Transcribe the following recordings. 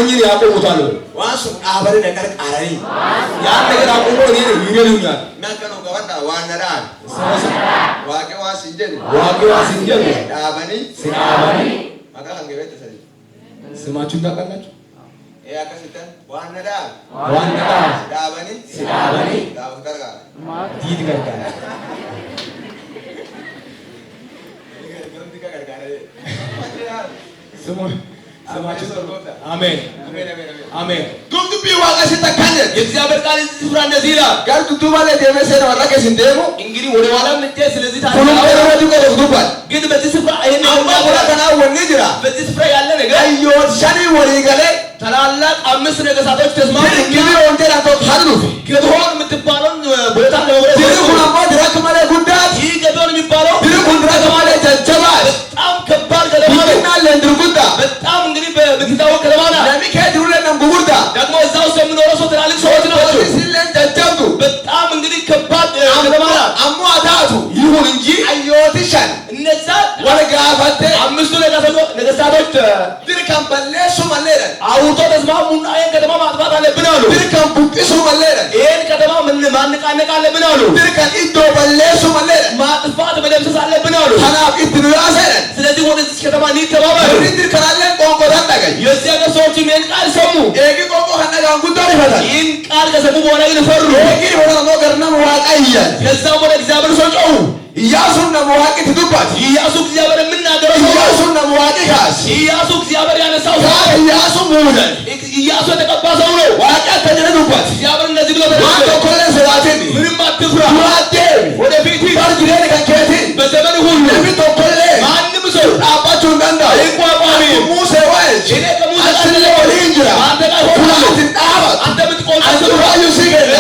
ሞኝን ያቆሙታል ዋንሱ አበረ ነገር ቃራኒ ያን ነገር አቆሞ ይገሉኛል ናከኑ ገባታ ዋነዳን ዋቄዋ ሲንጀን ዳበኒ ማካ አንገበተ ሰሪ ስማችሁን ታውቃላችሁ ያከስተን ዋነዳን ዳበኒ ዳው ገርጋ ዲድ ገርጋ ስማችሁ አሜን አሜን ዱብቢ ዋጋ ሲተካለ የእግዚአብሔር ቃል ሲፍራ እንደዚህ ይላል ጋር ዱብባ ላይ ደመሰነ ወራከ ሲንደሞ እንግዲህ ወደ ኋላ ምንቴ ስለዚህ ሁሉ ወደ ዱብባል ግን በዚህ ስፍራ ይሄን ወራከና ወንጅራ በዚህ ስፍራ ያለ ነገር አዮት ሻኒ ወሪገለ ታላላቅ 5 ነገሥታቶች ተስማሙ ግቢ ወንጀላ ተካሉ ገዶን የምትባለውን ቦታ ለመውረድ ይሁን አባድ ረከማለ ጉዳት ይህ ገዶን የሚባለው ይሁን ረከማለ ተጀባ በጣም ከባድ ገለማ ነው ይናለ እንድርጉዳ በጣም እንግዲህ በምትታወቅ ገለማና ለሚካኤል ሁሉንም ጉጉርዳ ደግሞ እዛው የሚኖረው ሰው ትላልቅ ሰዎች ናቸው ሲለን ተጀቡ በጣም እንግዲህ ከባድ ገለማና አሟታቱ ይሁን እንጂ አዮትሻን እነዛ ወለጋፈተ 5 ነገሥታቶች ድርከም በለሱ መለረ አውቶ ተስማሙና ይሄን ከተማ ማጥፋት አለብን አሉ ድርከም ቡቂሱ መለረ ይሄን ከተማ ማንቃነቅ አለብን አሉ ድርከም ኢዶ በለሱ መለረ ማጥፋት መደምሰስ አለብን አሉ ታናፍ ኢትኑያሰረ ስለዚህ ወደዚህ ከተማ እንተባበሩ ድርከራለን ቆንቆ ታጠቀኝ የዚህ ሀገር ሰዎች ይሄን ቃል ሰሙ ኤጊ ቆንቆ ከነጋን ጉዳይ ይፈታል ይህን ቃል ከሰሙ በኋላ ግን ፈሩ ኤጊ ወደ ሞገርና ዋቃ ይያል ከዛም ወደ እግዚአብሔር ሰው ጮሁ ኢያሱን ነመዋቂ ትዱባት ኢያሱ እግዚአብሔር የምናገረው ሰው ኢያሱን ነመዋቂ ካስ ኢያሱ እግዚአብሔር ያነሳው ሰው ኢያሱ ሙለ ኢያሱ የተቀባ ሰው ነው ዋቃ ተጀነዱባት እግዚአብሔር እንደዚህ ብሎ ዋቃ ኮለ ሰላቴን ምንም አትፍራ ዋቴ ወደፊት ባርጅሬ ከከቲ በዘመን ሁሉ ለሚቶ ኮለ ማንም ሰው አባቹ እንዳንዳ ይቋቋሚ ሙሴ ወይስ እኔ ከሙሴ አስለ ወሊንጅራ አንተ ጋር ሆነ ትጣባት አንተ ብትቆም አስሩባዩ ሲገለ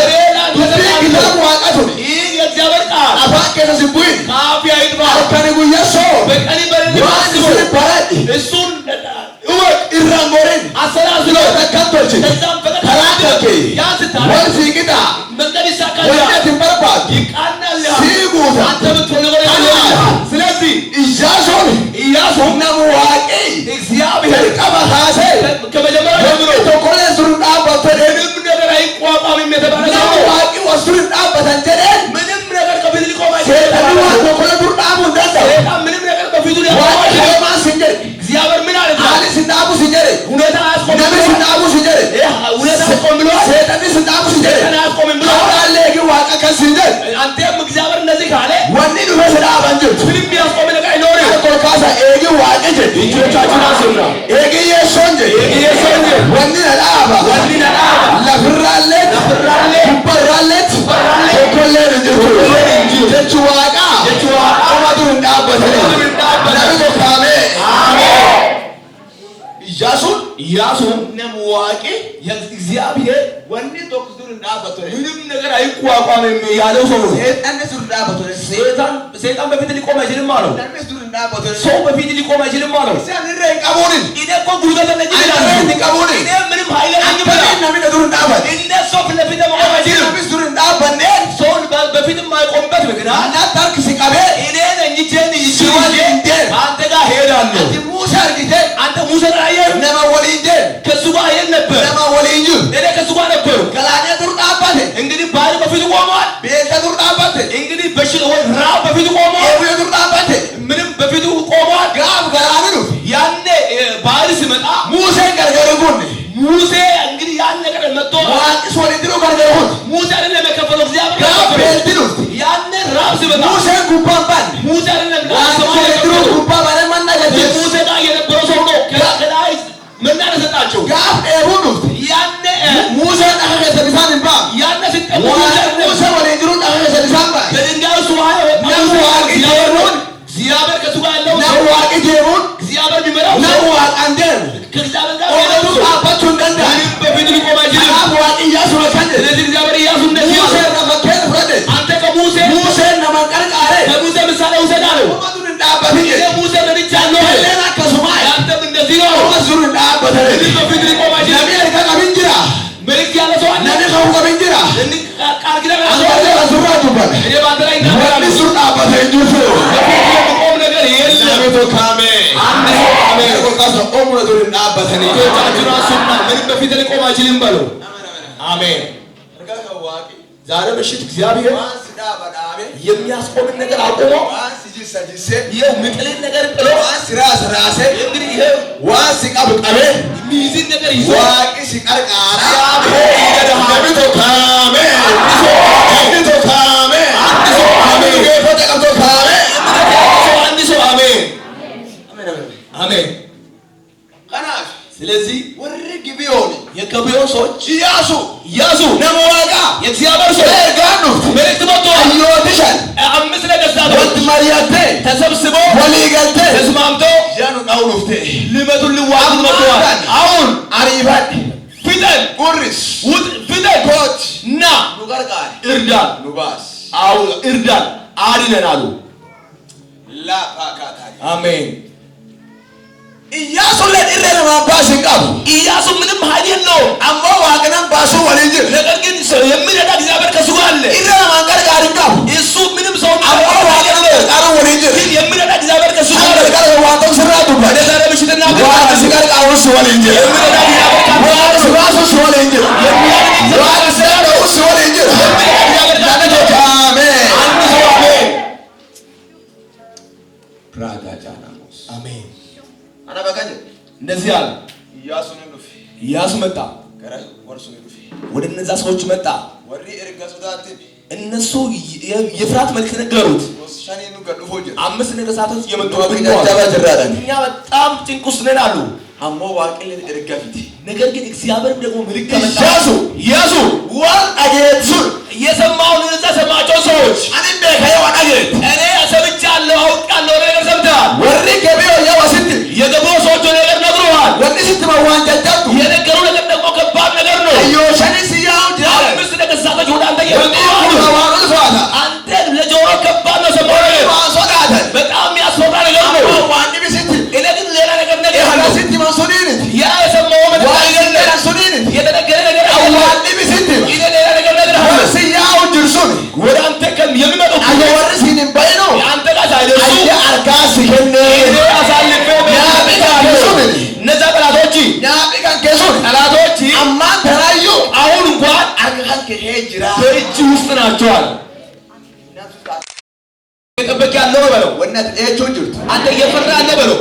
ኪታብ ዋቃቱ ይህ የእግዚአብሔር ቃል አፋከ ተስቡይ ካፊያ ይጥባ አከኒ ጉያሶ በቀኒ በረኒ ዋንስ ባረድ እሱን እወቅ ኢራንጎሬን አሰላስሎ ተከቶች ከዛም ተራከከ ያስታ ወልፊ ቂጣ መንገድ ይሳካል ወደት ይመረባት ይቃናል ሲጉታ አንተ ብትፈልገው ስለዚህ ኢያሱን ነመዋቂ እግዚአብሔር ቀባታሴ ከመጀመሪያ ጀምሮ ተቆለ ሱሩጣ በተደ ምንም ነገር አይቋቋምም የተባለ ሰው ነመዋቂ ወሱሩጣ በተንጀደ ምንም ነገር ከፊት ሊቆም ሴጣኑ ተቆለ ሱሩጣ ሙንደሰ ሴጣን ምንም ነገር በፊቱ ዋቂ ሊያቆም ማን ሲጀር እግዚአብሔር ምን አለ አሊ ሲናቡ ሲጀር ሁኔታ አያስቆም ነብይ ሲናቡ ሲጀር ሁኔታ አያስቆም ብሎ ሴጣን ሲናቡ ሲጀር ሴጣን አያስቆም ብሎ አለ ግን ዋቃ ከሲጀር አንተም እግዚአብሔር እንደዚህ ካለ ወኒ ነው ሰዳ ባንጆት ምንም ያስቆም ነገር አይኖርም ኮልካሳ ኤጊ ዋቄ እጆቻችን አስራ ኤጊ የሶንጀ ወኒ ነዳባ ለፍራለት ይበራለት ኮኮለ እንጂ ጀቹ ዋቃ አማዱ እንዳበተ ነብይ ካሜ አሜን ኢያሱ ነመዋቂ የእግዚአብሔር ወኒ ዶክተር እንዳበተ ምንም ነገር አይቋቋምም ያለው ሰው ሴጣን ሱር እንዳበተ ሰይጣን በፊት ሊቆም አይችልም አለው ሱር እንዳበተ ሰው በፊት ሊቆም አይችልም አለው ሲያንረ ቀቦንን እኔ እኮ ጉልበት ነኝ ይላል እኔ ምንም ኃይል ነኝ ይላል ነብይ ሱር እንዳበተ እነሱ ፊት ለፊት መቆም አይችልም ነብይ ሱር እንዳበነ ሰውን በፊት የማይቆምበት ምክንያት እናታርክ ሲቀበ እኔ ነኝ እጄን ይዤ አንተ ጋር ሄዳለሁ ሙሴ አርጊቴ አንተ ሙሴ አየህ ነመወሊንጀ ከሱ ጋር ሄድ ነበር ነመወሊንጁ እኔ ከሱ ጋር ነበር ገላኔ ዱር ዳባቴ እንግዲህ ባህር በፊት ቆሟል ቤተ ዱር ዳባቴ እንግዲህ ራብ በፊት ቆሟል ኤብሬ ዱር ዳባቴ ምንም በፊቱ ቆሟል ጋብ ገላኔ ነው ያኔ ባህር ሲመጣ ሙሴ ገርገሩን ሙሴ እንግዲህ ያን ነገር መጥቶ ዋቂስ ወሊድሮ ገርገሩን ሙሴ አይደለም የከፈለው እግዚአብሔር ጋብ ቤልዲኑ ያኔ ራብ ሲመጣ ሙሴ ጉባባን ሙሴ አይደለም ዋቂስ ወሊድሮ ጉባባን ማናገጀ ሙሴ ጋር የነበረው ሰው ነው ከላይ መናነ ሰጣቸው ጋብ ኤቡኑ ያኔ ሙሴ ታከ ሰልሳን እንባ ያኔ ሲጠሙ ሙሴ ወሊድሮ ታከ ሰልሳን ባ በድንጋዩ ሱባኤ ነዋቂ ጀሩን እግዚአብሔር ከሱ ጋር ያለው ነዋቂ ጀሩን እግዚአብሔር ቢመራው ነዋቂ አንደን ከእግዚአብሔር ጋር ኦዱ አባቹ እንደንዳ በፊት ሊቆም አይችልም ነዋቂ ኢያሱ ወከንደ ስለዚህ እግዚአብሔር ኢያሱ እንደዚህ ሙሴ ረመከን ፍረደ አንተ ከሙሴ ነመቀርቃረ ከሙሴ ምሳሌ ውሰድ አለው ኦዱን እንዳበተ እኔ ሙሴ ረድቻለሁ ለና ከሱማይ አንተም እንደዚህ ነው ኦዱን እንዳበተ ስለዚህ በፊት ሊቆም አይችልም ነቢይ ከቀብንጅራ መልእክት ያለ ሰው አለ ነቢይ ከቀብንጅራ ቃል ኪዳን ያለ ሰው አንተ አለ ከሱራ ዱባለ እኔ ባንተ ላይ እናገራለሁ ሱር ዳበተ እንጁፍ በፊት የሚቆም ነገር የለም ነቢይ ካሜ አንድ ሰው አሜን ቆቃሰ ኦሙነ ዱር እንዳበተ እጆቻችሁን አንሱና ማንም በፊት ሊቆም አይችልም በሉ። አሜን። ዛሬ ምሽት እግዚአብሔር የሚያስቆምን ነገር አቁሞ ይኸው ምጥልን ነገር ጥሎ እንግዲህ ይኸው የሚይዝን ነገር ይዞ አሜን። ስለዚህ የገቢዮን ሰዎች ኢያሱ ነሞዋጋ የእግዚአብሔር ሰው መልእክት መጥቷል። 5 ነገሥታቶች ተሰብስበው ተስማምተው ሊመቱን ሊዋጉ መጥተዋል። አሁን ፊደል ና እርዳን፣ እርዳን አድነን አሉ። አሜን። ኢያሱ ምንም ኃይል የለውም። ነገር ግን የሚረዳ እግዚአብሔር ከእሱ ጋር አለ። እሱ ምንም ሰው ግን የሚረዳ እግዚአብሔር ከእሱ ጋር አለ። ዛሬ ምሽት እንደዚህ አለ። ኢያሱ መጣ፣ ወደ እነዛ ሰዎች መጣ። እነሱ የፍርሃት መልእክት ነገሩት። 5 ነገሥታቶች የመጡ እኛ በጣም ጭንቅ ውስጥ ነን አሉ። ነገር ግን እግዚአብሔርም ደግሞ ምልክት መጣ። ኢያሱ የሰማውን እነዛ ሰማቸው ሰዎች እኔ ሰምቻለሁ፣ አውቃለሁ ነገር ሰምተሃል። የገቢዮን ሰዎች ነገር ነግረዋል። የነገሩ ነገር ደግሞ ከባድ ነገር ነው። 5 ነገሥታቶች ወደ አንተ እየመጡ አንተ ለጆሮ ከባድ ነው ሰማው ነገር በጣም ያስፈራ ነገር ነው። እኔ ግን ሌላ ነገር ያ የሰማው የተነገረ ነገር ሌላ ነገር ወደ አንተ የሚመጡ አንተ ጋር ሳይደርሱ አሳልፌ እነዛ ጠላቶች አሁን እንኳን በእጅ ውስጥ ናቸዋል። የጠበቅ ያለው ነው በለው። አንተ እየፈራ ያለ በለው።